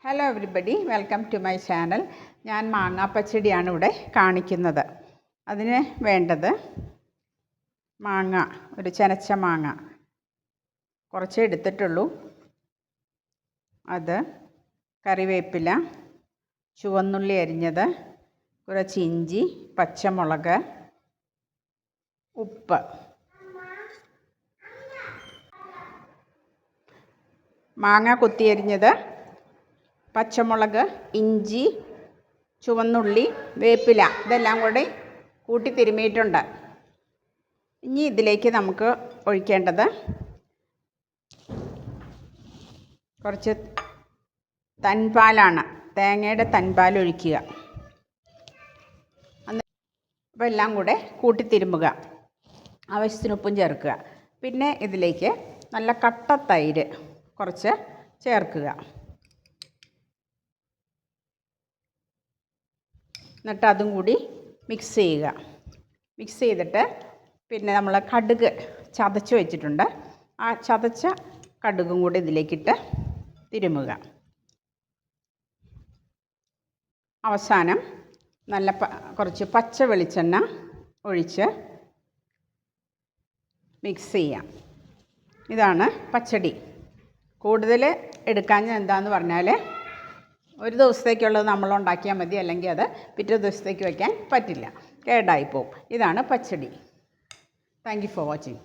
Hello everybody, welcome to my channel. ഞാൻ മാങ്ങാ പച്ചടിയാണ് ഇവിടെ കാണിക്കുന്നത്. അതിന് വേണ്ടത് മാങ്ങ, ഒരു ചനച്ച മാങ്ങ കുറച്ചേ എടുത്തിട്ടുള്ളൂ. അത് കറിവേപ്പില, ചുവന്നുള്ളി അരിഞ്ഞത്, കുറച്ച് ഇഞ്ചി, പച്ചമുളക്, ഉപ്പ്. മാങ്ങ കൊത്തിയരിഞ്ഞത്, പച്ചമുളക്, ഇഞ്ചി, ചുവന്നുള്ളി, വേപ്പില, ഇതെല്ലാം കൂടി കൂട്ടി തിരുമിയിട്ടുണ്ട്. ഇനി ഇതിലേക്ക് നമുക്ക് ഒഴിക്കേണ്ടത് കുറച്ച് തൻപാലാണ്. തേങ്ങയുടെ തൻപാൽ ഒഴിക്കുക. അപ്പോൾ എല്ലാം കൂടെ കൂട്ടി തിരുമുക. ആവശ്യത്തിന് ഉപ്പും ചേർക്കുക. പിന്നെ ഇതിലേക്ക് നല്ല കട്ട തൈര് കുറച്ച് ചേർക്കുക. എന്നിട്ട് അതും കൂടി മിക്സ് ചെയ്യുക. മിക്സ് ചെയ്തിട്ട് പിന്നെ നമ്മൾ കടുക് ചതച്ച് വെച്ചിട്ടുണ്ട്. ആ ചതച്ച കടുകും കൂടി ഇതിലേക്കിട്ട് തിരുമുക. അവസാനം നല്ല കുറച്ച് പച്ച വെളിച്ചെണ്ണ ഒഴിച്ച് മിക്സ് ചെയ്യാം. ഇതാണ് പച്ചടി. കൂടുതൽ എടുക്കാൻ എന്താണെന്ന് പറഞ്ഞാൽ ഒരു ദിവസത്തേക്കുള്ളത് നമ്മൾ ഉണ്ടാക്കിയാൽ മതി, അല്ലെങ്കിൽ അത് പിറ്റേ ദിവസത്തേക്ക് വയ്ക്കാൻ പറ്റില്ല, കേടായിപ്പോവും. ഇതാണ് pachadi. Thank you for watching.